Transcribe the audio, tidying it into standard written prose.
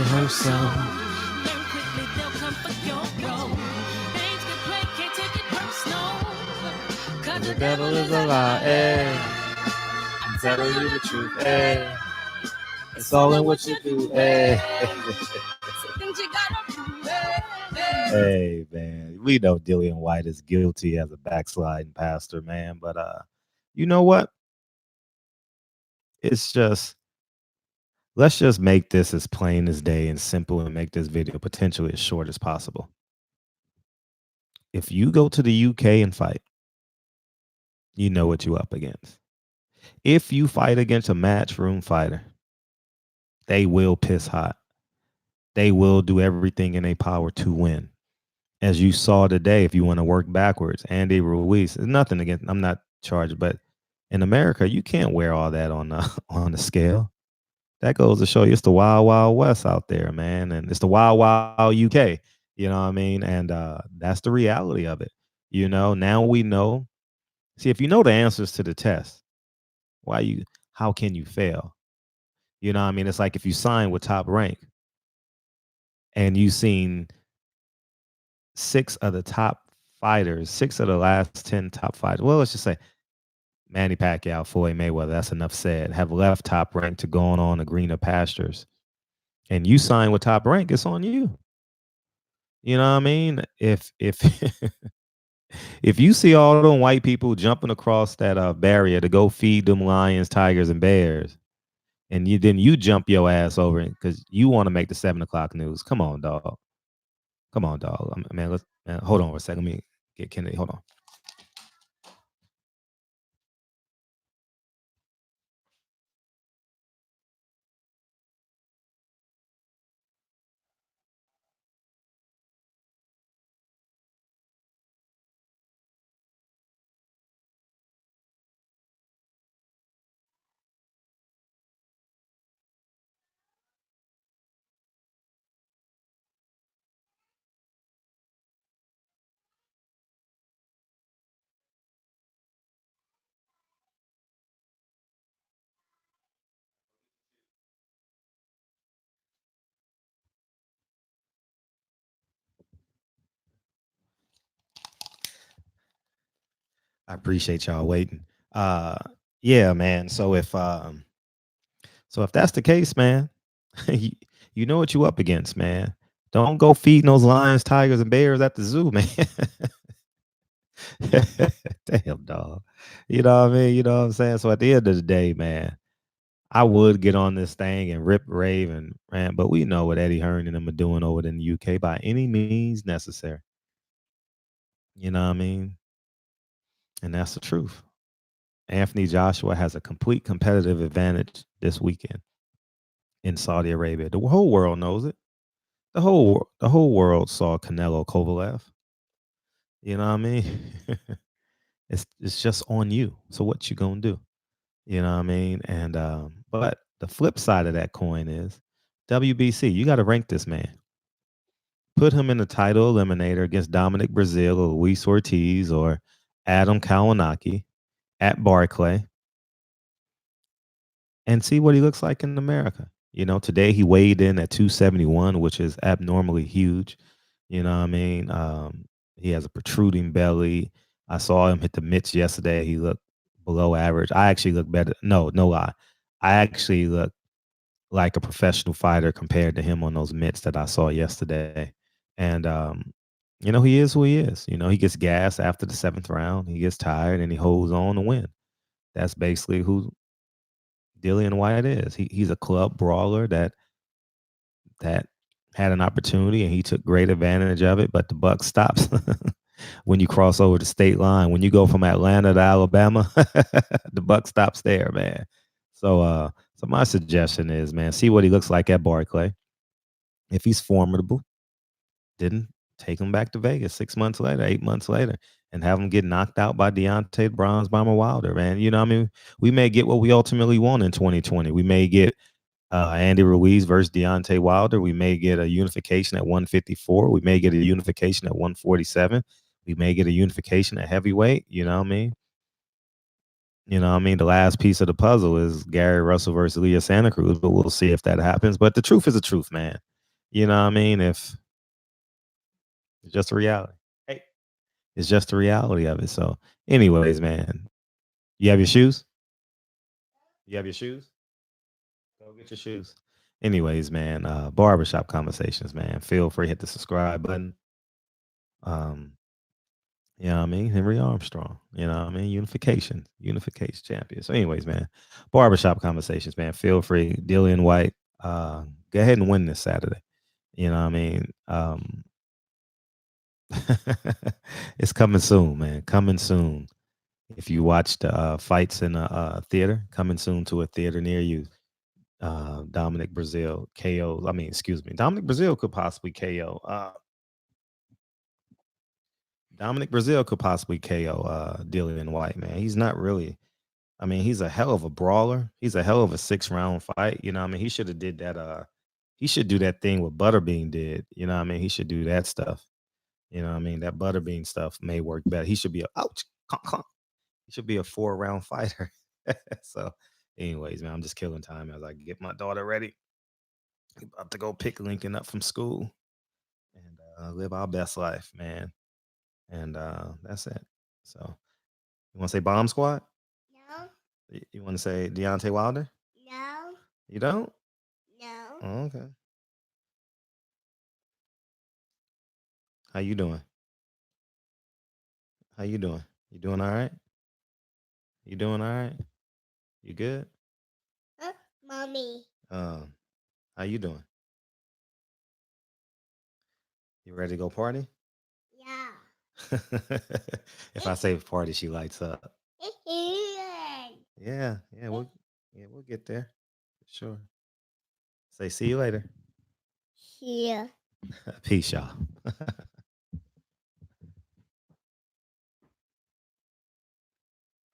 hope so. Learn quickly, they'll come for your bro. Things can play, can't take it personal. Cause The devil is a lie, I'm telling you the truth, It's all in what you do, Some things you gotta do, Hey, man, we know Dillian Whyte is guilty as a backsliding pastor, man. But you know what? It's just let's just make this as plain as day and simple, and make this video potentially as short as possible. If you go to the UK and fight, you know what you're up against. If you fight against a matchroom fighter, they will piss hot. They will do everything in their power to win. As you saw today, if you want to work backwards, Andy Ruiz, there's nothing against, I'm not charged, but in America, you can't wear all that on on the scale. That goes to show you it's the wild, wild west out there, man. And it's the wild, wild UK. You know what I mean? And that's the reality of it. Now we know. See, if you know the answers to the test, how can you fail? You know what I mean? It's like if you sign with Top Rank and you've seen 6 of the top fighters, 6 of the last 10 top fighters. Well, let's just say Manny Pacquiao, Floyd Mayweather, that's enough said, have left Top Rank to go on the greener pastures. And you sign with Top Rank, it's on you. You know what I mean? If if you see all them white people jumping across that barrier to go feed them lions, tigers, and bears, and you jump your ass over it because you want to make the 7 o'clock news. Come on, dog. Come on, dog. Man, hold on for a second. Let me get Kennedy. Hold on. I appreciate y'all waiting. Yeah, man. So if that's the case, man, you know what you up against, man. Don't go feeding those lions, tigers, and bears at the zoo, man. Damn, dog. You know what I mean? You know what I'm saying? So at the end of the day, man, I would get on this thing and rip, rave, and rant, but we know what Eddie Hearn and them are doing over in the UK by any means necessary. You know what I mean? And that's the truth. Anthony Joshua has a complete competitive advantage this weekend in Saudi Arabia. The whole world knows it. The whole world saw Canelo Kovalev. You know what I mean? it's just on you. So what you gonna do? You know what I mean? And but the flip side of that coin is WBC. You got to rank this man. Put him in the title eliminator against Dominic Brazil or Luis Ortiz or Adam Kalinowski at Barclay, and see what he looks like in America. Today he weighed in at 271, which is abnormally huge. You know what I mean? He has a protruding belly. I saw him hit the mitts yesterday. He looked below average. I actually look better. No lie. I actually look like a professional fighter compared to him on those mitts that I saw yesterday. And he is who he is. He gets gassed after the 7th round. He gets tired and he holds on to win. That's basically who Dillian Whyte is. He's a club brawler that had an opportunity and he took great advantage of it, but the buck stops when you cross over the state line. When you go from Atlanta to Alabama, the buck stops there, man. So my suggestion is, man, see what he looks like at Barclay. If he's formidable, then take him back to Vegas 6 months later, 8 months later, and have him get knocked out by Deontay Bronze Bomber Wilder, man. You know what I mean? We may get what we ultimately want in 2020. We may get Andy Ruiz versus Deontay Wilder. We may get a unification at 154. We may get a unification at 147. We may get a unification at heavyweight. You know what I mean? You know what I mean? The last piece of the puzzle is Gary Russell versus Leah Santa Cruz, but we'll see if that happens. But the truth is the truth, man. You know what I mean? If it's just a reality. Hey, it's just the reality of it. So, anyways, man, you have your shoes? You have your shoes? Go get your shoes. Anyways, man, barbershop conversations, man. Feel free to hit the subscribe button. Um, you know what I mean? Henry Armstrong. You know what I mean? Unification champion. So, anyways, man, barbershop conversations, man. Feel free. Dillian Whyte, go ahead and win this Saturday. You know what I mean? It's coming soon, man. Coming soon. If you watched fights in a theater, coming soon to a theater near you. Dominic Brazil KO. I mean, excuse me. Dominic Brazil could possibly KO. Dominic Brazil could possibly KO Dillian White, man. He's not really. I mean, he's a hell of a brawler. He's a hell of a 6 round fight. You know, what I mean, he should have did that. He should do that thing what Butterbean did. You know, what I mean, he should do that stuff. You know, what I mean, that Butterbean stuff may work better. He should be a ouch. Conk, conk. He should be a 4 round fighter. So, anyways, man, I'm just killing time as I get my daughter ready. We about to go pick Lincoln up from school and live our best life, man. And that's it. So, you want to say Bomb Squad? No, You want to say Deontay Wilder? no, You don't? no. Oh, okay. How you doing? How you doing? You doing all right? You doing all right? You good? Mommy. How you doing? You ready to go party? Yeah. If I say party, she lights up. Yeah. Yeah, we'll get there. Sure. Say see you later. Here. Peace, y'all.